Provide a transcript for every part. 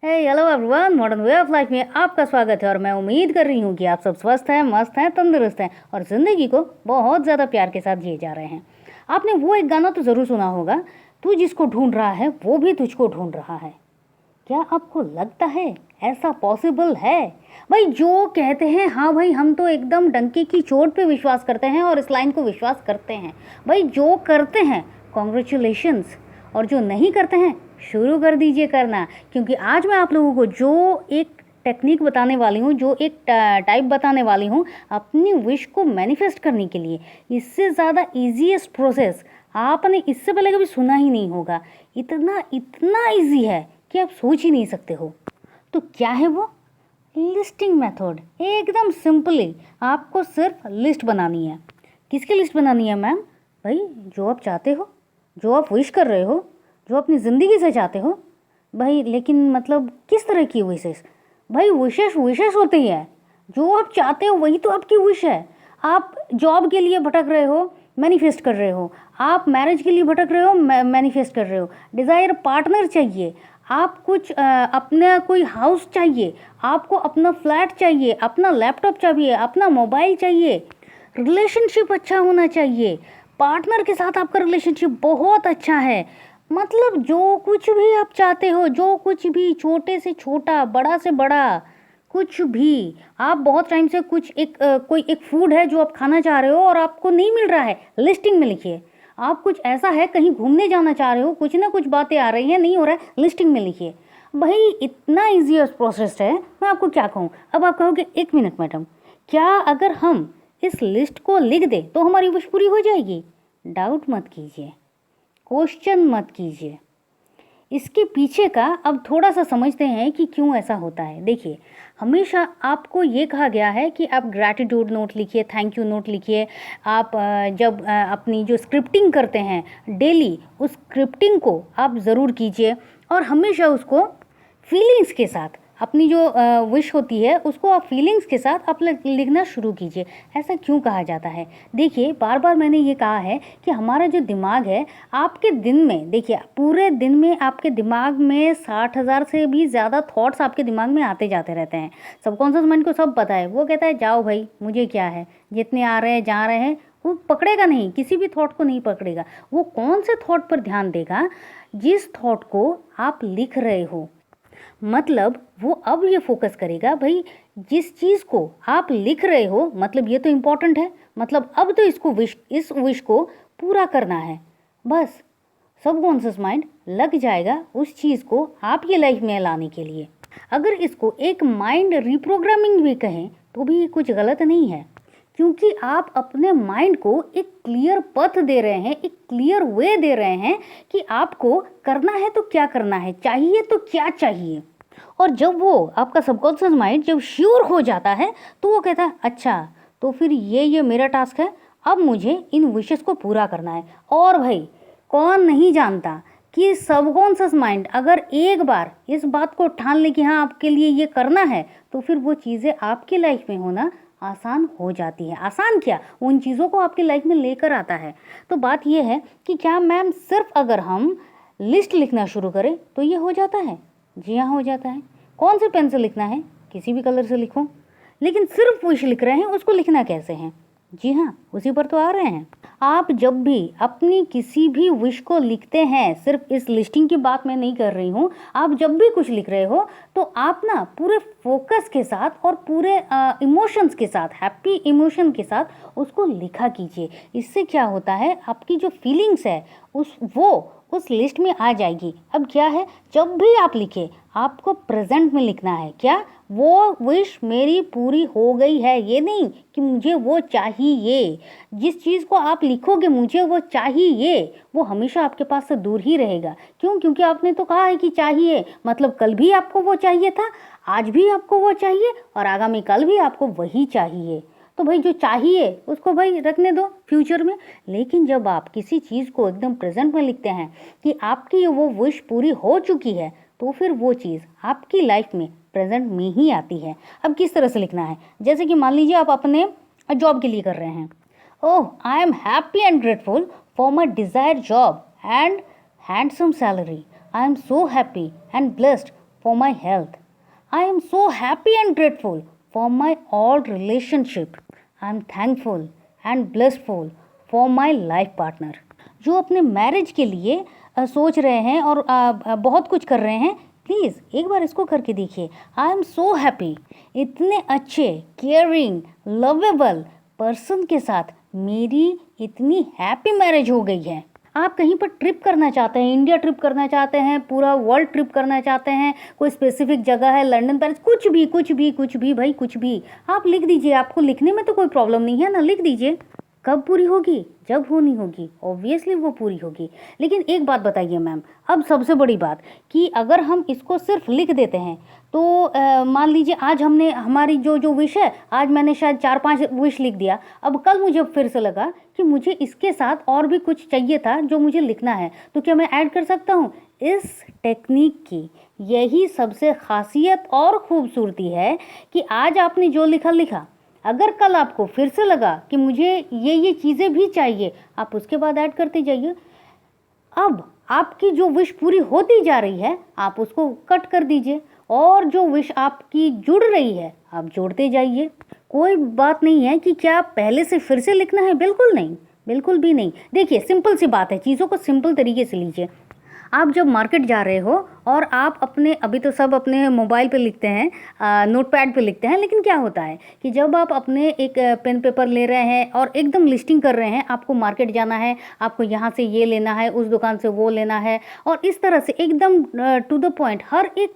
Hey hello everyone, modern way of life में आपका स्वागत है। और मैं उम्मीद कर रही हूँ कि आप सब स्वस्थ हैं, मस्त हैं, तंदुरुस्त हैं और ज़िंदगी को बहुत ज़्यादा प्यार के साथ जिए जा रहे हैं। आपने वो एक गाना तो ज़रूर सुना होगा, तू जिसको ढूंढ रहा है वो भी तुझको ढूंढ रहा है। क्या आपको लगता है ऐसा पॉसिबल है? भाई जो कहते हैं हाँ भाई हम तो एकदम डंके की चोट पे विश्वास करते हैं और इस लाइन को विश्वास करते हैं। भाई जो करते हैं कॉन्ग्रेचुलेशंस, और जो नहीं करते हैं शुरू कर दीजिए करना। क्योंकि आज मैं आप लोगों को जो एक टेक्निक बताने वाली हूँ, जो एक टाइप बताने वाली हूँ अपनी विश को मैनिफेस्ट करने के लिए, इससे ज़्यादा ईजीएस्ट प्रोसेस आपने इससे पहले कभी सुना ही नहीं होगा। इतना इतना ईजी है कि आप सोच ही नहीं सकते हो। तो क्या है वो? Listing method. एकदम सिंपली आपको सिर्फ लिस्ट बनानी है। किसकी लिस्ट बनानी है मैम? भाई जो आप चाहते हो, जो आप विश कर रहे हो, जो अपनी ज़िंदगी से चाहते हो। भाई लेकिन मतलब किस तरह की विशेष? भाई विशेष विशेष होती है, जो आप चाहते हो वही तो आपकी विश है। आप जॉब के लिए भटक रहे हो, मैनिफेस्ट कर रहे हो। आप मैरिज के लिए भटक रहे हो, मैनिफेस्ट कर रहे हो। डिज़ायर पार्टनर चाहिए, आप कुछ अपना कोई हाउस चाहिए, आपको अपना फ्लैट चाहिए, अपना लैपटॉप चाहिए, अपना मोबाइल चाहिए, रिलेशनशिप अच्छा होना चाहिए, पार्टनर के साथ आपका रिलेशनशिप बहुत अच्छा है। मतलब जो कुछ भी आप चाहते हो, जो कुछ भी, छोटे से छोटा, बड़ा से बड़ा, कुछ भी। आप बहुत टाइम से कुछ कोई एक फूड है जो आप खाना चाह रहे हो और आपको नहीं मिल रहा है, लिस्टिंग में लिखिए। आप कुछ ऐसा है कहीं घूमने जाना चाह रहे हो, कुछ ना कुछ बातें आ रही हैं, नहीं हो रहा है, लिस्टिंग में लिखिए। भाई इतना ईजी प्रोसेस है, मैं आपको क्या कहूँ। अब आप कहोगे 1 मिनट मैडम, क्या अगर हम इस लिस्ट को लिख दें तो हमारी विश पूरी हो जाएगी? डाउट मत कीजिए, क्वेश्चन मत कीजिए। इसके पीछे का अब थोड़ा सा समझते हैं कि क्यों ऐसा होता है। देखिए, हमेशा आपको ये कहा गया है कि आप ग्रैटिट्यूड नोट लिखिए, थैंक यू नोट लिखिए। आप जब अपनी जो स्क्रिप्टिंग करते हैं डेली, उस स्क्रिप्टिंग को आप ज़रूर कीजिए और हमेशा उसको फीलिंग्स के साथ, अपनी जो विश होती है उसको आप फीलिंग्स के साथ आप लिखना शुरू कीजिए। ऐसा क्यों कहा जाता है? देखिए, बार बार मैंने ये कहा है कि हमारा जो दिमाग है, आपके दिन में, देखिए पूरे दिन में आपके दिमाग में 60,000 से भी ज़्यादा थॉट्स आपके दिमाग में आते जाते रहते हैं। सबकॉन्शियस माइंड को सब पता है, वो कहता है जाओ भाई मुझे क्या है, जितने आ रहे हैं जा रहे हैं। वो पकड़ेगा नहीं, किसी भी थॉट को नहीं पकड़ेगा। वो कौन से थॉट पर ध्यान देगा? जिस थॉट को आप लिख रहे हो। मतलब वो अब ये फोकस करेगा, भाई जिस चीज़ को आप लिख रहे हो, मतलब ये तो इम्पोर्टेंट है, मतलब अब तो इस विश को पूरा करना है। बस सबकॉन्शियस माइंड लग जाएगा उस चीज़ को आपकी लाइफ में लाने के लिए। अगर इसको एक माइंड रिप्रोग्रामिंग भी कहें तो भी कुछ गलत नहीं है, क्योंकि आप अपने माइंड को एक क्लियर पथ दे रहे हैं, एक क्लियर वे दे रहे हैं कि आपको करना है तो क्या करना है, चाहिए तो क्या चाहिए। और जब वो आपका सबकॉन्शियस माइंड जब श्योर हो जाता है तो वो कहता है अच्छा तो फिर ये मेरा टास्क है, अब मुझे इन विशेस को पूरा करना है। और भाई कौन नहीं जानता कि सबकॉन्शियस माइंड अगर एक बार इस बात को ठान ले कि हाँ आपके लिए ये करना है, तो फिर वो चीज़ें आपकी लाइफ में होना आसान हो जाती है। आसान क्या, उन चीज़ों को आपकी लाइफ में लेकर आता है। तो बात यह है कि क्या मैम सिर्फ अगर हम लिस्ट लिखना शुरू करें तो ये हो जाता है? जी हाँ, हो जाता है। कौन से पेन से लिखना है? किसी भी कलर से लिखो। लेकिन सिर्फ विश लिख रहे हैं, उसको लिखना कैसे है? जी हाँ, उसी पर तो आ रहे हैं। आप जब भी अपनी किसी भी विश को लिखते हैं, सिर्फ इस लिस्टिंग की बात मैं नहीं कर रही हूँ, आप जब भी कुछ लिख रहे हो तो आप ना पूरे फोकस के साथ और पूरे इमोशंस के साथ, हैप्पी इमोशन के साथ उसको लिखा कीजिए। इससे क्या होता है, आपकी जो फीलिंग्स है उस लिस्ट में आ जाएगी। अब क्या है, जब भी आप लिखें आपको प्रेजेंट में लिखना है। क्या? वो विश मेरी पूरी हो गई है, ये नहीं कि मुझे वो चाहिए। जिस चीज़ को आप लिखोगे मुझे वो चाहिए, वो हमेशा आपके पास से दूर ही रहेगा। क्यों? क्योंकि आपने तो कहा है कि चाहिए, मतलब कल भी आपको वो चाहिए था, आज भी आपको वो चाहिए और आगामी कल भी आपको वही चाहिए। तो भाई जो चाहिए उसको भाई रखने दो फ्यूचर में। लेकिन जब आप किसी चीज़ को एकदम प्रेजेंट में लिखते हैं कि आपकी वो विश पूरी हो चुकी है, तो फिर वो चीज़ आपकी लाइफ में प्रेजेंट में ही आती है। अब किस तरह से लिखना है? जैसे कि मान लीजिए आप अपने जॉब के लिए कर रहे हैं। Oh, I am happy and grateful for my desire job and handsome salary. I am so happy and blessed for my health. I am so happy and grateful for my all relationship. I am thankful and blissful for my life partner. जो अपने marriage के लिए सोच रहे हैं और बहुत कुछ कर रहे हैं, प्लीज़ एक बार इसको करके देखिए. आई एम सो हैप्पी. इतने अच्छे, केयरिंग, लवेबल पर्सन के साथ मेरी इतनी हैप्पी मैरिज हो गई है. आप कहीं पर ट्रिप करना चाहते हैं, इंडिया ट्रिप करना चाहते हैं, पूरा वर्ल्ड ट्रिप करना चाहते हैं, कोई स्पेसिफिक जगह है, लंदन, पेरिस, कुछ भी कुछ भी कुछ भी भाई कुछ भी आप लिख दीजिए. आपको लिखने में तो कोई प्रॉब्लम नहीं है ना, लिख दीजिए. कब पूरी होगी? जब होनी होगी, ऑब्वियसली वो पूरी होगी. लेकिन एक बात बताइए मैम, अब सबसे बड़ी बात कि अगर हम इसको सिर्फ लिख देते हैं तो मान लीजिए आज हमने हमारी जो विश है, आज मैंने शायद 4-5 विश लिख दिया. अब कल मुझे फिर से लगा कि मुझे इसके साथ और भी कुछ चाहिए था जो मुझे लिखना है, तो क्या मैं ऐड कर सकता हूँ? इस टेक्निक की यही सबसे खासियत और खूबसूरती है कि आज आपने जो लिखा, अगर कल आपको फिर से लगा कि मुझे ये चीज़ें भी चाहिए, आप उसके बाद ऐड करते जाइए. अब आपकी जो विश पूरी होती जा रही है, आप उसको कट कर दीजिए और जो विश आपकी जुड़ रही है आप जोड़ते जाइए. कोई बात नहीं है कि क्या पहले से फिर से लिखना है, बिल्कुल नहीं, बिल्कुल भी नहीं. देखिए सिंपल सी बात है, चीज़ों को सिंपल तरीके से लीजिए. आप जब मार्केट जा रहे हो और आप अपने, अभी तो सब अपने मोबाइल पे लिखते हैं, नोटपैड पे लिखते हैं, लेकिन क्या होता है कि जब आप अपने एक पेन पेपर ले रहे हैं और एकदम लिस्टिंग कर रहे हैं, आपको मार्केट जाना है, आपको यहाँ से ये लेना है, उस दुकान से वो लेना है, और इस तरह से एकदम टू द पॉइंट हर एक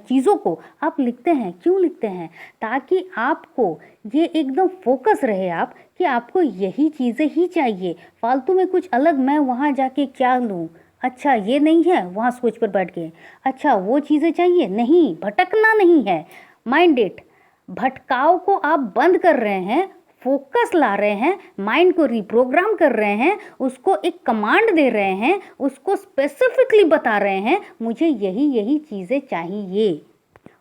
चीज़ों को आप लिखते हैं. क्यों लिखते हैं? ताकि आपको ये एकदम फोकस रहे आप कि आपको यही चीज़ें ही चाहिए. फालतू में कुछ अलग, मैं वहाँ जाके क्या लूँ, अच्छा ये नहीं है, वहाँ सोच पर बैठ गए, अच्छा वो चीज़ें चाहिए, नहीं, भटकना नहीं है. माइंड इट, भटकाव को आप बंद कर रहे हैं, फोकस ला रहे हैं, माइंड को रिप्रोग्राम कर रहे हैं, उसको एक कमांड दे रहे हैं, उसको स्पेसिफिकली बता रहे हैं मुझे यही चीज़ें चाहिए.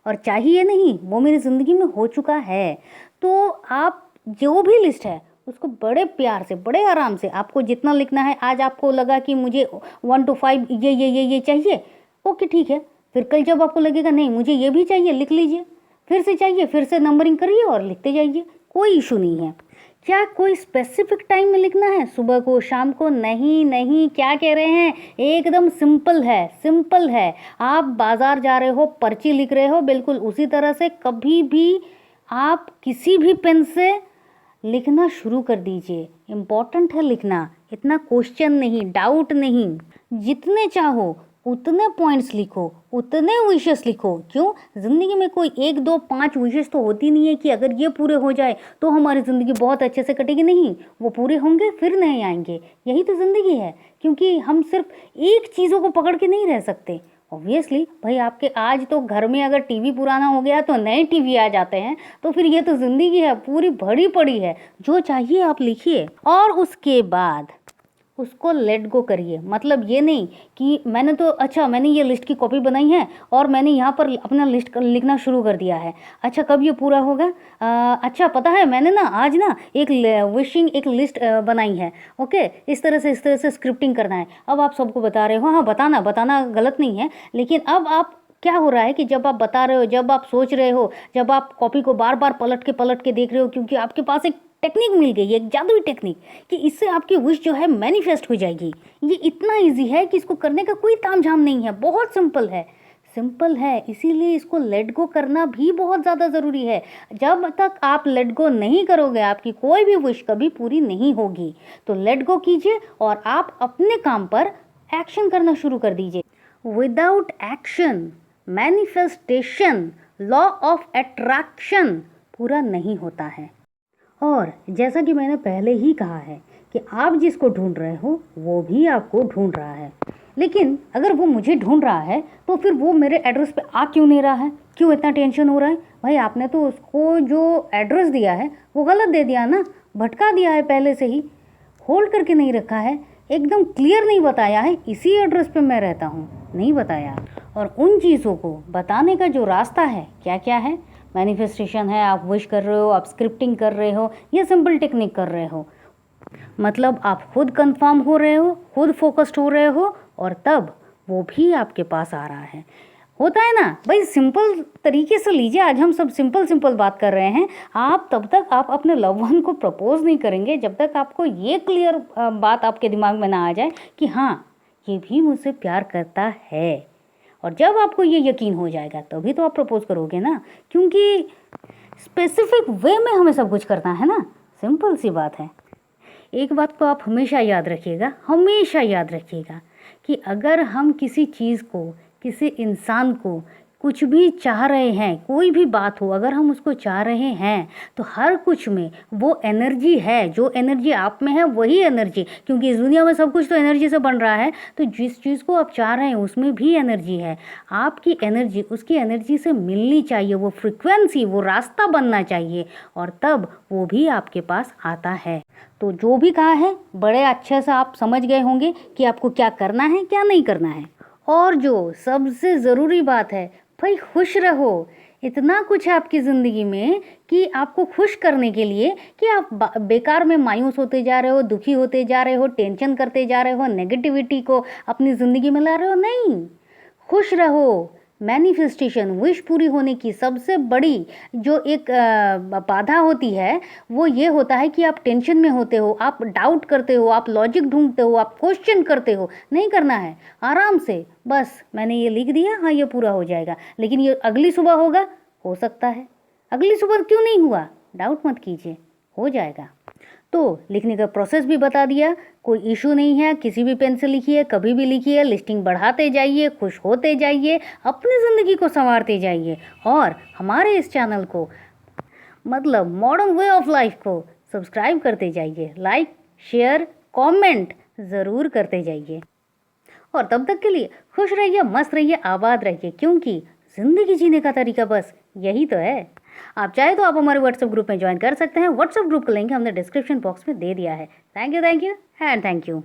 और चाहिए नहीं, वो मेरी ज़िंदगी में हो चुका है. तो आप जो भी लिस्ट है उसको बड़े प्यार से, बड़े आराम से, आपको जितना लिखना है, आज आपको लगा कि मुझे 1 to 5 ये चाहिए, ओके ठीक है. फिर कल जब आपको लगेगा नहीं मुझे ये भी चाहिए, लिख लीजिए. फिर से चाहिए, फिर से नंबरिंग करिए और लिखते जाइए, कोई इशू नहीं है. क्या कोई स्पेसिफिक टाइम में लिखना है, सुबह को, शाम को? नहीं, क्या कह रहे हैं, एकदम सिंपल है, सिंपल है. आप बाज़ार जा रहे हो, पर्ची लिख रहे हो, बिल्कुल उसी तरह से कभी भी आप किसी भी पेन से लिखना शुरू कर दीजिए. इम्पॉर्टेंट है लिखना, इतना क्वेश्चन नहीं, डाउट नहीं. जितने चाहो उतने पॉइंट्स लिखो, उतने विशेस लिखो. क्यों? ज़िंदगी में कोई 1, 2, 5 विशेस तो होती नहीं है कि अगर ये पूरे हो जाए तो हमारी ज़िंदगी बहुत अच्छे से कटेगी. नहीं, वो पूरे होंगे फिर नहीं आएंगे. यही तो ज़िंदगी है, क्योंकि हम सिर्फ एक चीज़ों को पकड़ के नहीं रह सकते. ऑब्वियसली भाई, आपके आज तो घर में अगर टीवी पुराना हो गया तो नए टीवी आ जाते हैं, तो फिर ये तो ज़िंदगी है, पूरी भरी पड़ी है. जो चाहिए आप लिखिए और उसके बाद उसको लेट गो करिए. मतलब ये नहीं कि मैंने ये लिस्ट की कॉपी बनाई है और मैंने यहाँ पर अपना लिस्ट लिखना शुरू कर दिया है. अच्छा कब ये पूरा होगा? अच्छा पता है मैंने आज एक एक लिस्ट बनाई है. ओके, इस तरह से स्क्रिप्टिंग करना है. अब आप सबको बता रहे हो. हाँ, बताना गलत नहीं है, लेकिन अब आप क्या हो रहा है कि जब आप बता रहे हो, जब आप सोच रहे हो, जब आप कॉपी को बार बार पलट के देख रहे हो, क्योंकि आपके पास एक टेक्निक मिल गई है, एक जादुई टेक्निक, कि इससे आपकी विश जो है मैनिफेस्ट हो जाएगी. ये इतना इजी है कि इसको करने का कोई तामझाम नहीं है, बहुत सिंपल है. इसीलिए इसको लेट गो करना भी बहुत ज़्यादा ज़रूरी है. जब तक आप लेट गो नहीं करोगे, आपकी कोई भी विश कभी पूरी नहीं होगी. तो लेट गो कीजिए और आप अपने काम पर एक्शन करना शुरू कर दीजिए. Without action manifestation, law of attraction पूरा नहीं होता है. और जैसा कि मैंने पहले ही कहा है कि आप जिसको ढूंढ रहे हो वो भी आपको ढूंढ रहा है. लेकिन अगर वो मुझे ढूंढ रहा है तो फिर वो मेरे एड्रेस पे आ क्यों नहीं रहा है? क्यों इतना टेंशन हो रहा है? भाई आपने तो उसको जो एड्रेस दिया है वो गलत दे दिया ना, भटका दिया है, पहले से ही होल्ड करके नहीं रखा है, एकदम क्लियर नहीं बताया है इसी एड्रेस पे मैं रहता हूँ, नहीं बताया. और उन चीज़ों को बताने का जो रास्ता है, क्या क्या है? मैनिफेस्टेशन है, आप विश कर रहे हो, आप स्क्रिप्टिंग कर रहे हो, या सिंपल टेक्निक कर रहे हो. मतलब आप खुद कंफर्म हो रहे हो, खुद फोकस्ड हो रहे हो, और तब वो भी आपके पास आ रहा है. होता है ना भाई, सिंपल तरीके से लीजिए। आज हम सब सिंपल बात कर रहे हैं। आप तब तक आप अपने लव वन को प्रपोज नहीं करेंगे जब तक आपको ये क्लियर बात आपके दिमाग में ना आ जाए कि हाँ ये भी मुझसे प्यार करता है। और जब आपको ये यकीन हो जाएगा तभी तो आप प्रपोज करोगे ना, क्योंकि स्पेसिफिक वे में हमें सब कुछ करना है ना। सिंपल सी बात है। एक बात को आप हमेशा याद रखिएगा, हमेशा याद रखिएगा कि अगर हम किसी चीज़ को, किसी इंसान को कुछ भी चाह रहे हैं, कोई भी बात हो, अगर हम उसको चाह रहे हैं तो हर कुछ में वो एनर्जी है। जो एनर्जी आप में है वही एनर्जी, क्योंकि इस दुनिया में सब कुछ तो एनर्जी से बन रहा है। तो जिस चीज़ को आप चाह रहे हैं उसमें भी एनर्जी है। आपकी एनर्जी उसकी एनर्जी से मिलनी चाहिए, वो फ्रिक्वेंसी, वो रास्ता बनना चाहिए, और तब वो भी आपके पास आता है। तो जो भी कहा है बड़े अच्छे से आप समझ गए होंगे कि आपको क्या करना है क्या नहीं करना है। और जो सबसे ज़रूरी बात है भाई, खुश रहो। इतना कुछ है आपकी ज़िंदगी में कि आपको खुश करने के लिए कि आप बेकार में मायूस होते जा रहे हो, दुखी होते जा रहे हो, टेंशन करते जा रहे हो, नेगेटिविटी को अपनी ज़िंदगी में ला रहे हो। नहीं, खुश रहो। मैनिफेस्टेशन, विश पूरी होने की सबसे बड़ी जो एक बाधा होती है वो ये होता है कि आप टेंशन में होते हो, आप डाउट करते हो, आप लॉजिक ढूंढते हो, आप क्वेश्चन करते हो। नहीं करना है, आराम से बस मैंने ये लिख दिया, हाँ ये पूरा हो जाएगा, लेकिन ये अगली सुबह होगा, हो सकता है। अगली सुबह क्यों नहीं हुआ, डाउट मत कीजिए, हो जाएगा। तो लिखने का प्रोसेस भी बता दिया, कोई इशू नहीं है। किसी भी पेन से लिखिए, कभी भी लिखिए, लिस्टिंग बढ़ाते जाइए, खुश होते जाइए, अपनी ज़िंदगी को संवारते जाइए। और हमारे इस चैनल को, मतलब मॉडर्न वे ऑफ लाइफ को सब्सक्राइब करते जाइए, लाइक शेयर कमेंट ज़रूर करते जाइए। और तब तक के लिए खुश रहिए, मस्त रहिए, आबाद रहिए, क्योंकि ज़िंदगी जीने का तरीका बस यही तो है। आप चाहे तो आप हमारे व्हाट्सएप ग्रुप में ज्वाइन कर सकते हैं। व्हाट्सएप ग्रुप का लिंक हमने डिस्क्रिप्शन बॉक्स में दे दिया है। Thank you and thank you.